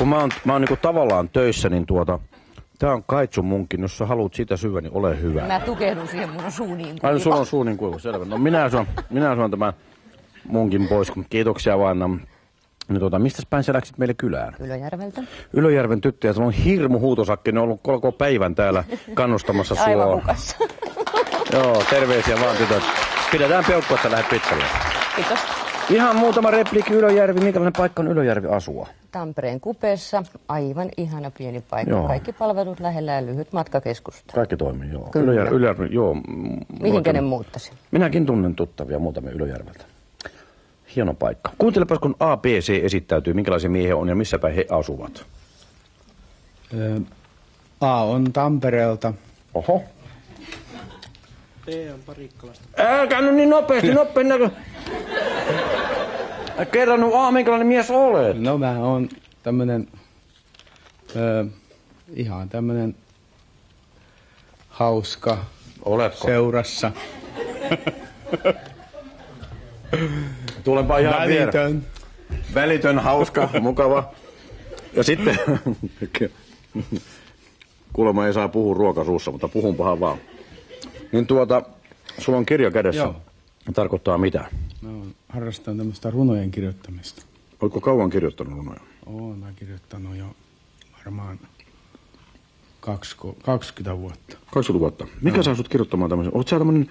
kun mä oon niinku tavallaan töissä, niin tää on kaitsun munkin. Jos sä haluut sitä syödä, niin ole hyvä. Mä tukehdun siihen, mun on suu niin kuiva. Ai, sulla on suu niin kuiva, selvä. No minä syön tämän munkin pois. Kiitoksia vaan. Niin mistä päin sä läksit meille kylään? Ylöjärveltä. Ylöjärven tyttöjä. Se on hirmu huutosakki. Ne on ollut koko päivän täällä kannustamassa sua. Aivan hukassa. Joo, terveisiä vaan tytöt. Pidetään peukkua, että lähdet pitkälle. Kiitos. Ihan muutama repliikki Ylöjärvi. Minkälainen paikka on Ylöjärvi asua? Tampereen kupeessa. Aivan ihana pieni paikka. Joo. Kaikki palvelut lähellä ja lyhyt matka keskustaan. Kaikki toimii, joo. Kyllä. Ylöjärvi, joo. Mihinkä ne muuttasi? Minäkin tunnen tuttavia muutamia Ylöjärveltä. Hieno paikka. Kuuntelepas, kun ABC esittäytyy, minkälaisia miehiä on ja missä päin he asuvat. A on Tampereelta. Oho. B on Parikkalasta. Älkää nyt niin nopeasti, Kerran nyt minkälainen mies olet? No mä oon tämmönen, ihan tämmönen hauska. Oletko? Seurassa. Tulenpa ihan Välitön. Välitön, hauska, mukava. Ja sitten, kuulemma ei saa puhua ruokasuussa, mutta puhunpahan vaan. Niin sulla on kirja kädessä. Joo. Tarkoittaa mitä? Mä harrastan tämmöistä runojen kirjoittamista. Oletko kauan kirjoittanut runoja? Oon mä kirjoittanut jo varmaan 20 vuotta. 20 vuotta. Mikä saa sut kirjoittamaan tämmöisen? Oletko sä tämmönen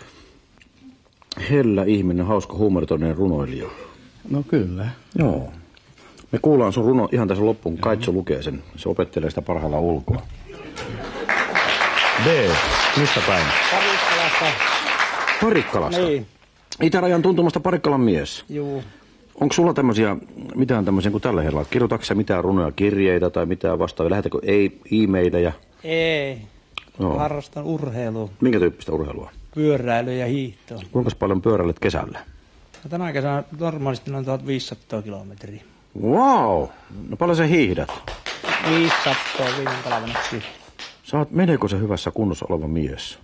hellä ihminen, hauska, huumoritoninen runoilija? No kyllä. Joo. Me kuullaan sun runo ihan tässä loppuun. Kaitso lukee sen. Se opettelee sitä parhaillaan ulkoa. B. Mistä päin? Parikkalasta. Parikkalasta? Niin. Itärajan tuntumasta Parikkalan mies. Juu. Onko sulla mitään tämmöisiä kuin tällä hetkellä? Kirjoitatko sä mitään runoja, kirjeitä tai mitään vastaavia? Lähetäkö e-maileja? Ei. Joo. Harrastan urheilua. Minkä tyyppistä urheilua? Pyöräily ja hiihtoa. Kuinka paljon pyöräilet kesällä? Ja tänä kesänä normaalisti noin 1500 kilometriä. Wow! No paljon sä hiihdät? 500 viime talvenaksi. Sä oot melko hyvässä kunnossa oleva mies.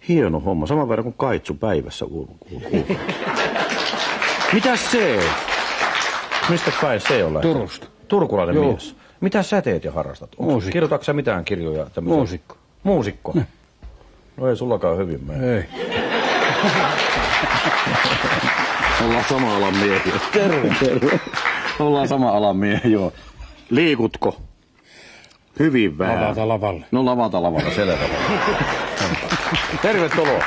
Hieno homma, saman verran kuin kaitsu päivässä Mitäs se? Mistä päin se on lähtenyt? Turusta. Turkulainen Joo. mies. Mitä sä teet ja harrastat? Muusikko. Kirjoitatko sä mitään kirjoja? Tämmöisiä? Muusikko. Muusikko? No ei sullakaan hyvin mene. Ei. Ollaan sama alan miehiä. Terve. Ollaan sama alan miehiä, joo. Liikutko? Hyvin vähän. Lavata lavalle. No lavata lavalla, selvä. Tervetuloa.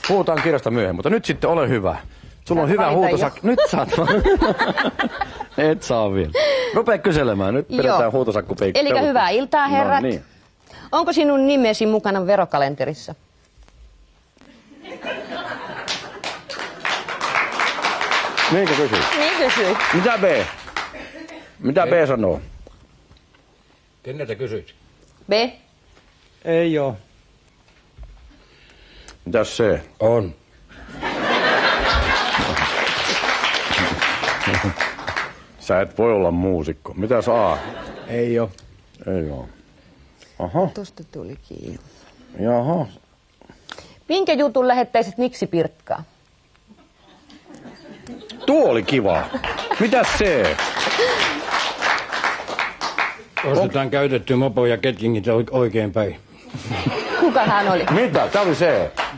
Puhutaan kirjasta myöhemmin, mutta nyt sitten ole hyvä. Sulla on hyvä huutosakki. Nyt saat. Et saa vielä. Rupea kyselemään. Nyt pidetään huutosakkupeikki. Elikkä hyvää iltaa, herrat. No niin. Onko sinun nimesi mukana verokalenterissa? Niinkö kysyy? Niin kysyi. Mitä B? Mitä B sanoo? Keneltä kysyit? B. Ei oo. Mitäs C? On. Sä et voi olla muusikko. Mitäs A? Ei oo. Ei oo. Aha. Tuosta tuli kiinni. Jaha. Minkä jutun lähettäisit miksi Pirkkaa? Tuo oli kiva. Mitäs C? Ostetaan käytetty mopo ja ketjingit oikein päin. Kuka hän oli? Mitä? Tää oli C.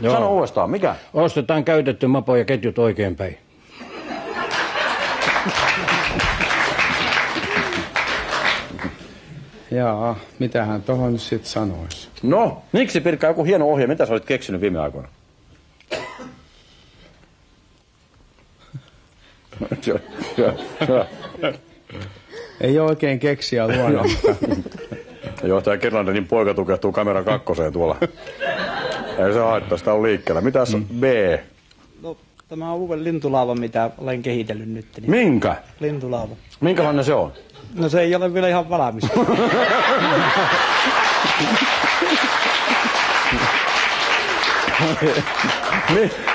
Joo. Sano uudestaan. Mikä? Ostetaan käytetty mopo ja ketjut oikein päin. Jaa, mitähän tohon nyt sit sanois? No, miksi Pirkka joku hieno ohje? Mitä sä olit keksinyt viime aikoina? Ei oikein keksiä luona, mutta Johtaja Kerlandenin poika tukehtuu kameran kakkoseen tuolla. Ei se haittaa, sitä on liikkeellä. Mitäs B? No, tämä on uuden lintulaava, mitä olen kehitellyt nyt. Niin Minkä? lintulaava. Minkälainen se on? No se ei ole vielä ihan valmis.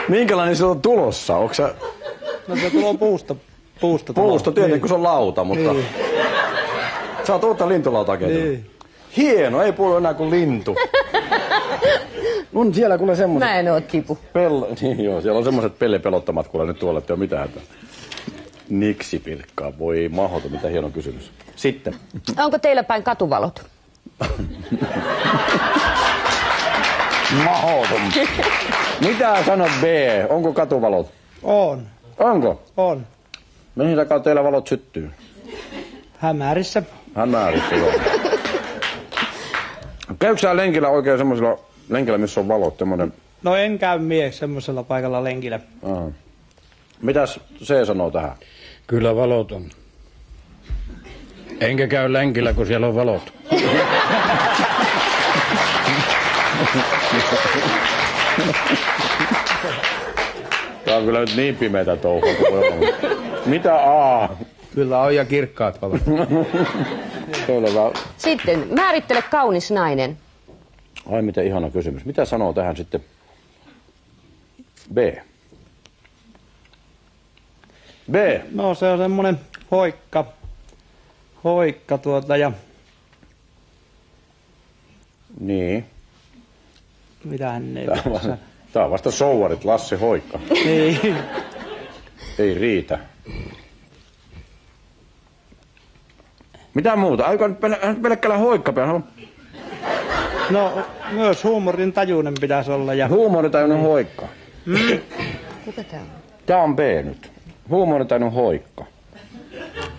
Minkälainen se on tulossa? Onko sä... No se tulee puusta. Puusta tietenkin, kun se on lauta, mutta... Niin. Sä oot uutta lintulautaa kehittänyt. Niin. Hieno, ei puhu enää kuin lintu. On siellä kuule semmoset... Mä en oo tipu. Niin joo, siellä on semmoset pellepelottamat kuule nyt tuolla, ettei oo mitään hätää. Niksipilkkaa. Voi mahdoton, mitä hieno kysymys. Sitten. Onko teillä päin katuvalot? Mahdoton. Mitä sanot B? Onko katuvalot? On. Onko? On. Mihin takaa teillä valot syttyy? Hämärissä. Hämäärissä, joo. Käykö sä lenkillä oikein semmoisella lenkillä, missä on valot? Semmoinen... No en käy mies semmoisella paikalla lenkillä. Aha. Mitäs C sanoo tähän? Kyllä valot on. Enkä käy lenkillä, kun siellä on valot. Tää on kyllä nyt niin pimeätä touhua kuin voi olla. Mitä A? Kyllä on ja kirkkaat valot. Selvä. Sitten, määrittele kaunis nainen. Ai miten ihana kysymys. Mitä sanoo tähän sitten B? B. No se on semmonen hoikka ja Niin. mitähän ne... Tää on vasta souvarit, Lassi Hoikka. Niin. Ei riitä. Mitä muuta? Aika nyt pelkkälä hoikka. No myös huumorin tajuinen pitäisi olla ja... Huumoritajuinen hoikka. Kuka tää on? Tää on B nyt. Huumoritajuinen hoikka.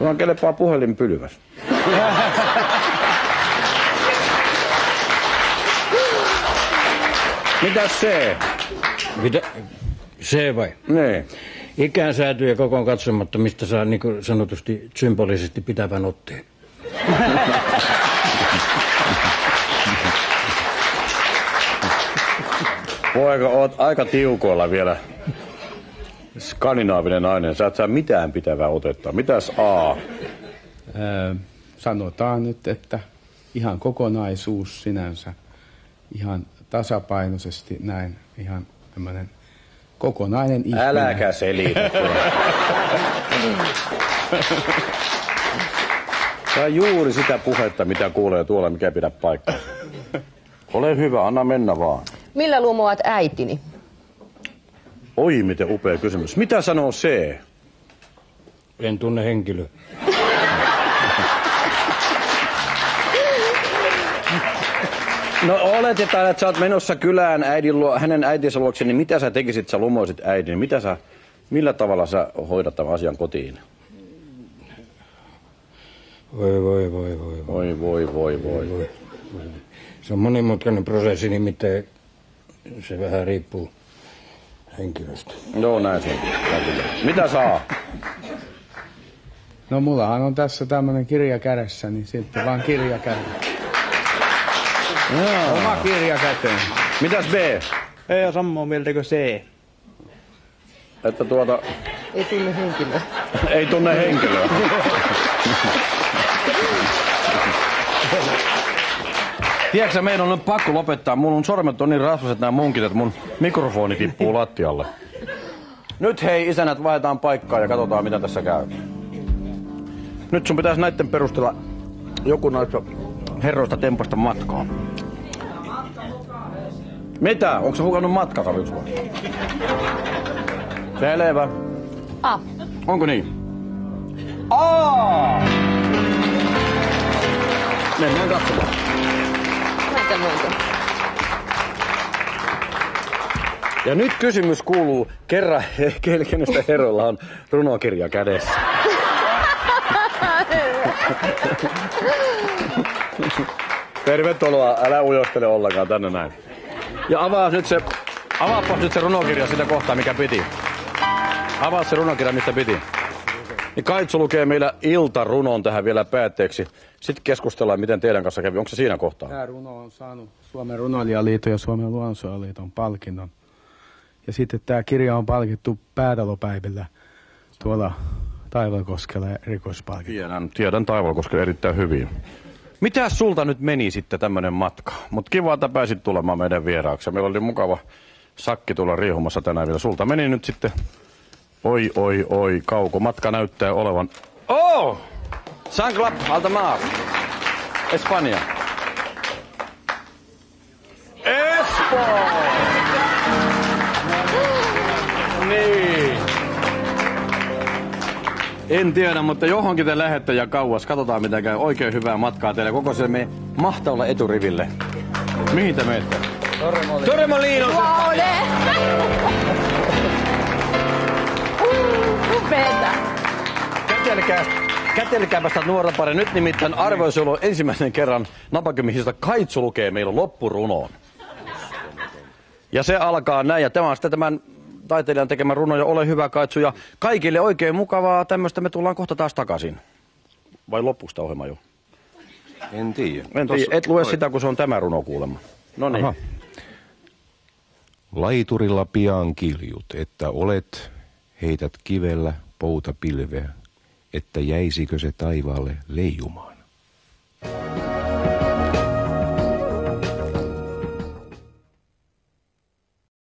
Vaan kelepaa puhelinpylväs. Mitäs C? Mitä? C vai? Niin. Ikään säätyy kokoon katsomatta, mistä saa niin kuin sanotusti symbolisesti pitävän otteen. Poika, oot aika tiukoilla vielä. Skandinaavinen nainen. Sä et saa mitään pitävää otetta. Mitäs A? Sanotaan nyt, että ihan kokonaisuus sinänsä. Ihan tasapainoisesti näin. Ihan tämmönen kokonainen ihminen. Äläkä selitä. Tää on juuri sitä puhetta, mitä kuulee tuolla, mikä pidä paikkaa. Ole hyvä, anna mennä vaan. Millä lumoat äitini? Oi, miten upea kysymys. Mitä sanoo C? En tunne henkilöä. No oletetaan, että sä oot menossa kylään hänen äitinsä luokse, niin mitä sä tekisit, sä lumoisit äidin? Millä tavalla sä hoidat tämän asian kotiin? Voi. Se on monimutkainen prosessi, nimittäin se vähän riippuu henkilöstä. Joo, näin se on. Mitä saa? No mullahan on tässä tämmönen kirja kädessä, niin sitten vaan kirja kädessä. Oma kirja käteen. Mitäs B? Ei ole samaa mieltä kuin C. Että Ei tunne henkilöä. Ei tunne henkilöä. Tiedätkö, meidän on nyt pakko lopettaa. Mulla on sormet on niin rasvaset nämä munkit, että mun mikrofoni tippuu lattialle. Nyt hei, isänät, vaihdetaan paikkaa ja katsotaan, mitä tässä käy. Nyt sun pitäisi näitten perusteella joku näistä herroista tempasta matkaa. Mitä? Onko sä hukannut matkakavyks vai? Selvä. A. Onko niin? A! Mennään katsomaan. Näytä. Ja nyt kysymys kuuluu, kenestä herroilla on runokirja kädessä. Tervetuloa, älä ujostele ollenkaan tänne näin. Ja avaapas nyt se runokirja sitä kohtaa, mikä piti. Avaa se runokirja, mistä piti. Niin Kaitsu lukee meillä iltarunon tähän vielä päätteeksi. Sitten keskustellaan, miten teidän kanssa kävi. Onko se siinä kohtaa? Tämä runo on saanut Suomen runoilijaliiton ja Suomen luonnonsuojeluliiton palkinnon. Ja sitten tämä kirja on palkittu Päätalopäivillä tuolla Taivalkoskella erikoispalkinto. Tiedän Taivalkoskella erittäin hyvin. Mitäs sulta nyt meni sitten tämmönen matka? Mut kiva, että pääsit tulemaan meidän vieraaksi. Meillä oli mukava sakki tulla riehumassa tänään vielä. Sulta meni nyt sitten, oi, kauko. Matka näyttää olevan... Oh! San Clap, Altamar. Espanja. Espoo! Niin. En tiedä, mutta johonkin te lähette ja kauas. Katsotaan mitä käy. Oikein hyvää matkaa teille. Koko se me mahtavalle eturiville. Mihin te menette? Torremoliino! Upeeta. Kätelkääpä sitä nuorta pari. Nyt nimittäin arvoisuus ensimmäisen kerran Napakymisistä Kaitsu lukee meillä loppurunoon. Ja se alkaa näin. Ja tämä on sitten tämän taiteilijan tekemä runo ja ole hyvä Kaitsu. Ja kaikille oikein mukavaa tämmöistä. Me tullaan kohta taas takaisin. Vai loppusta ohjelma jo? En tiedä. Et lue sitä, kun se on tämä runo kuulemma. No niin. Laiturilla pian kiljut, että olet, heität kivellä pouta pilveä, että jäisikö se taivaalle leijumaan.